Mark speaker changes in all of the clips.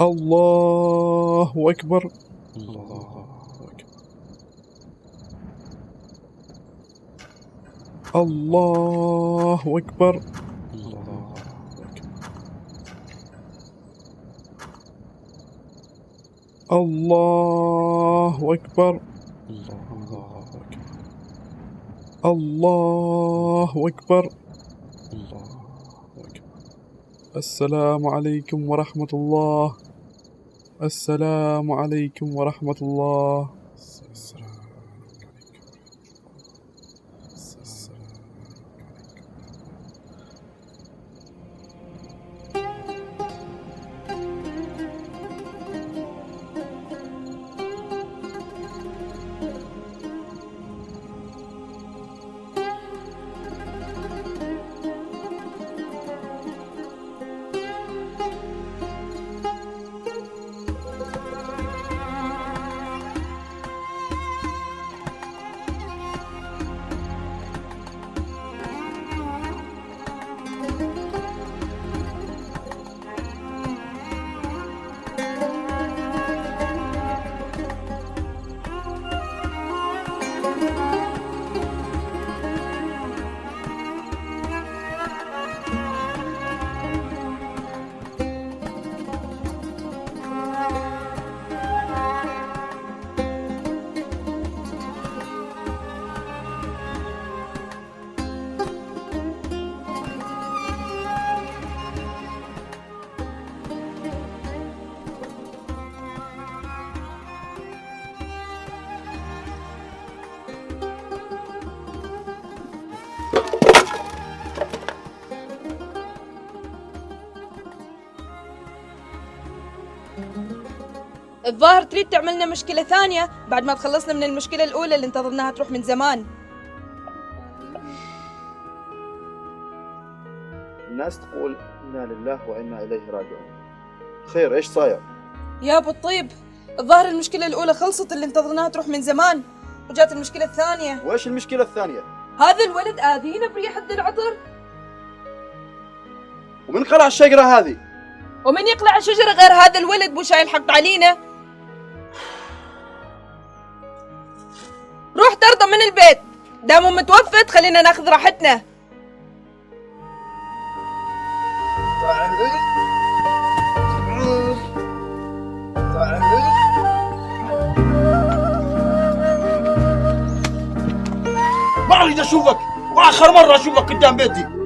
Speaker 1: الله أكبر. الله أكبر. الله أكبر. الله أكبر. السلام عليكم ورحمة الله. السلام عليكم ورحمة الله.
Speaker 2: الظاهر تريد تعملنا مشكلة ثانية بعد ما تخلصنا من المشكلة الأولى اللي انتظرناها تروح من زمان.
Speaker 3: الناس تقول إنا لله وإنا إليه راجعون. خير إيش صاير؟
Speaker 2: يا أبو الطيب، الظاهر المشكلة الأولى خلصت اللي انتظرناها تروح من زمان، وجات المشكلة الثانية.
Speaker 3: وإيش المشكلة الثانية؟
Speaker 2: هذا الولد آذينا بريحة العطر.
Speaker 3: ومن قلع الشجرة هذه؟
Speaker 2: ومن يقلع الشجرة غير هذا الولد مو شايل حق علينا. روح ترضى من البيت، دامه متوفت خلينا ناخذ راحتنا.
Speaker 3: ما اريد اشوفك، واخر مرة اشوفك قدام بيتي.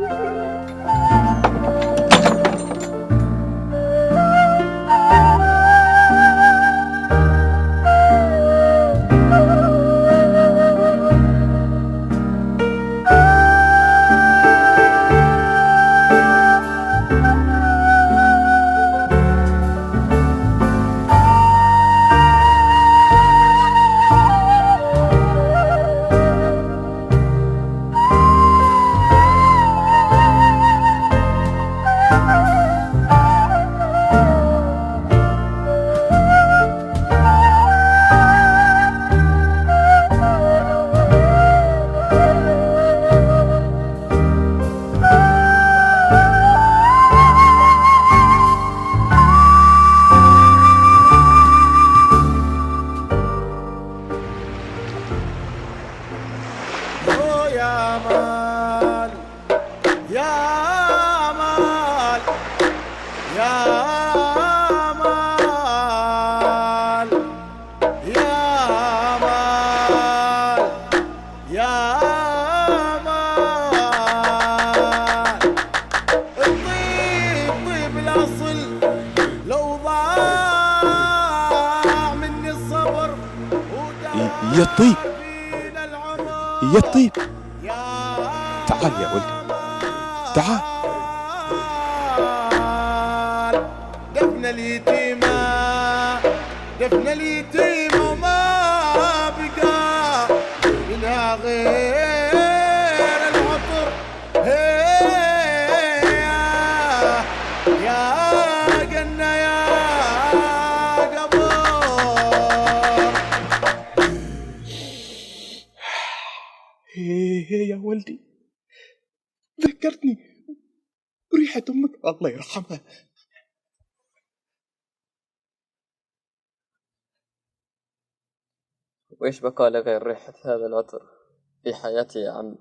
Speaker 1: يا الطيب، يا الطيب، تعال يا ولدي، تعال.
Speaker 4: دفن اليتيمة، دفن اليتيمة وما بقى منها غير العطر. يا جنة يا قبر.
Speaker 1: يا ولدي، ذكرتني بريحة أمك الله يرحمها.
Speaker 5: وإيش بقى لي غير ريحة هذا العطر في حياتي يا عمي؟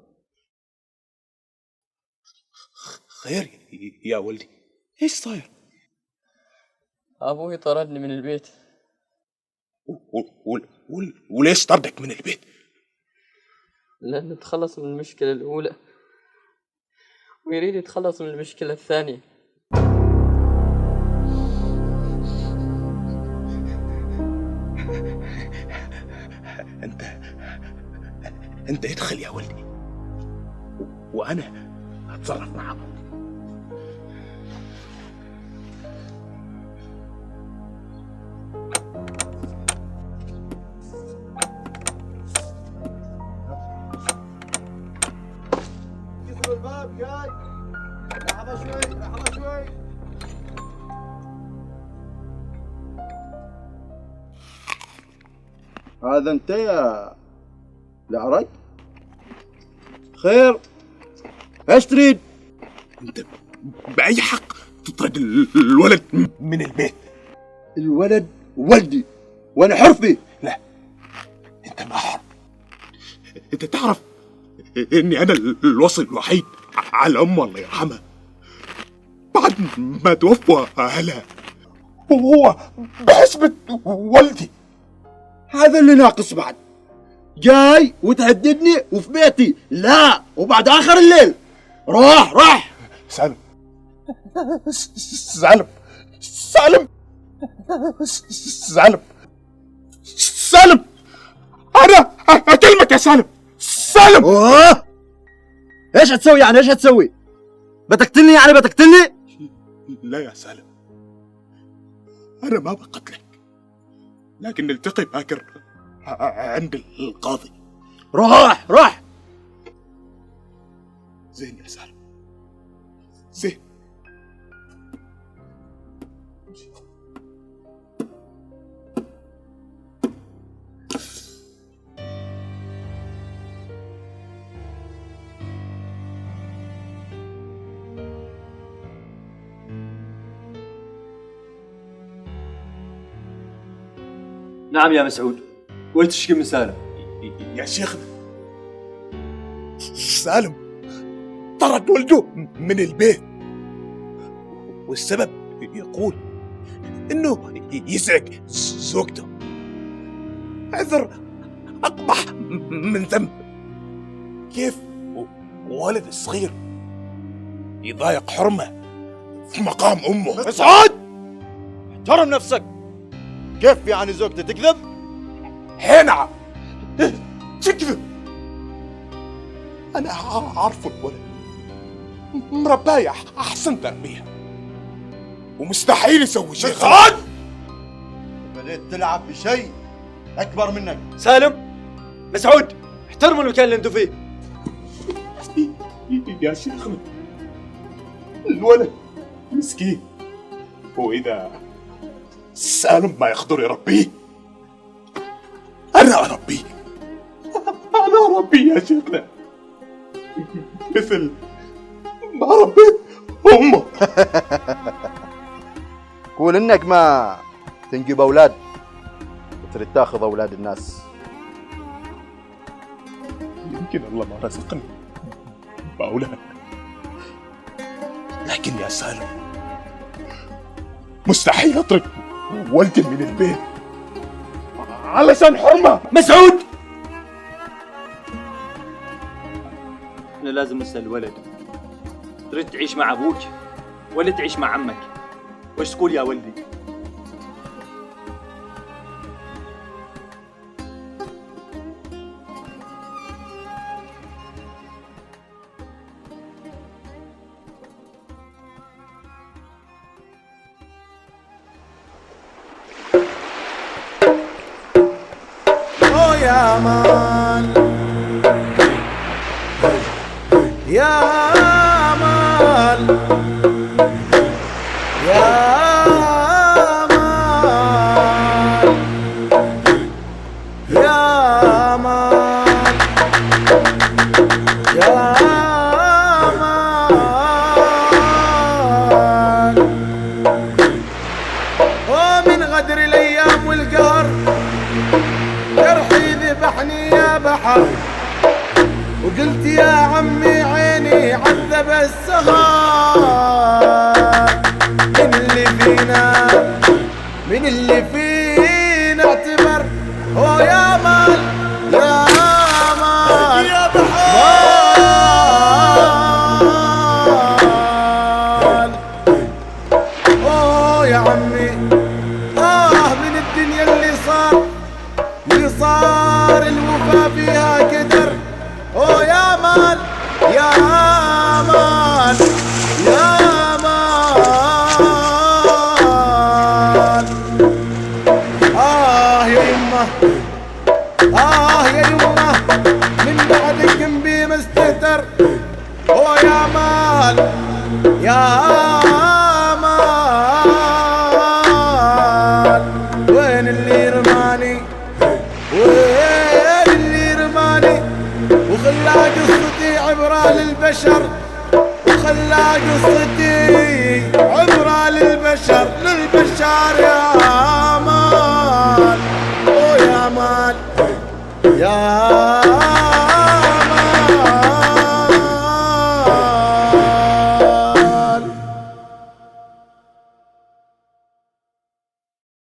Speaker 1: خير يا ولدي، ايش صاير؟
Speaker 5: أبوي طردني من البيت.
Speaker 1: وليش طردك من البيت؟
Speaker 5: لأنه تخلص من المشكلة الأولى ويريد يتخلص من المشكلة الثانية.
Speaker 1: انت ادخل يا ولدي وانا اتصرف معه.
Speaker 3: كسروا الباب جاي. لحظة شوي لحظة شوي. هذا انت يا العرج؟ خير، ايش تريد؟
Speaker 1: انت بأي حق تطرد الولد من البيت؟
Speaker 3: الولد ولدي وانا حر فيه.
Speaker 1: لا، انت ما حر. انت تعرف اني انا الوصي الوحيد على امه الله يرحمها بعد ما توفى اهلها، وهو بحسبة والدي.
Speaker 3: هذا اللي ناقص بعد. جاي وتهددني وفي بيتي. لا، وبعد اخر الليل. راح
Speaker 1: سالم سالم سالم سالم سالم، انا اكلمك يا سالم. سالم،
Speaker 3: اوه، ايش هتسوي يعني؟ ايش هتسوي؟ بتقتلني يعني؟ بتقتلني؟
Speaker 1: لا يا سالم، انا ما بقتلك، لكن نلتقي باكر عند القاضي.
Speaker 3: راح.
Speaker 1: زين يا سالم، زين.
Speaker 6: نعم يا مسعود، وين تشكي من سالم؟
Speaker 1: يا شيخنا، سالم طرد ولده من البيت، والسبب يقول انه يزعج زوجته. عذر اقبح من ذنب. كيف ولد صغير يضايق حرمه في مقام امه؟
Speaker 3: مسعود، احترم نفسك. كيف يعني زوجتي تكذب؟
Speaker 1: هنا تكذب. انا عارفه الولد مرباي احسن تربيه، ومستحيل يسوي شيء غلط.
Speaker 3: بديت تلعب بشيء اكبر منك.
Speaker 6: سالم، مسعود، احترموا المكان اللي انتوا فيه.
Speaker 1: يا شيخنا، الولد مسكين، واذا سالم ما يقدر يربيه انا اربيه. انا اربيه يا شيخنا مثل ما ربيت امه.
Speaker 3: قول انك ما تنجب اولاد وتريد تاخذ اولاد الناس.
Speaker 1: يمكن الله ما رزقني باولاد، لكن يا سالم مستحيل اترك والدي من البيت علشان حرمه.
Speaker 6: مسعود، احنا لازم نسأل الولد، تريد تعيش مع ابوك ولا تعيش مع عمك؟ وش تقول يا ولدي؟
Speaker 4: يا مان يا مان يا مان يا مان يا مان. ومن غدر الايام والقهر جرحي ذب البحر، وقلت يا عمي عيني عذب السهر. من اللي فينا اعتبر هو يا مال يا مال يا بحال. اوه يا عمي من الدنيا اللي صار الوفا فيها قدر. اوه يا مال يا مال يا يا يمه من بعدك جنبي مستهتر. اوه يا مال يا مال. وين اللي رماني وخلى قصتي عبرة للبشر، وخلى قصتي عبرة للبشر يا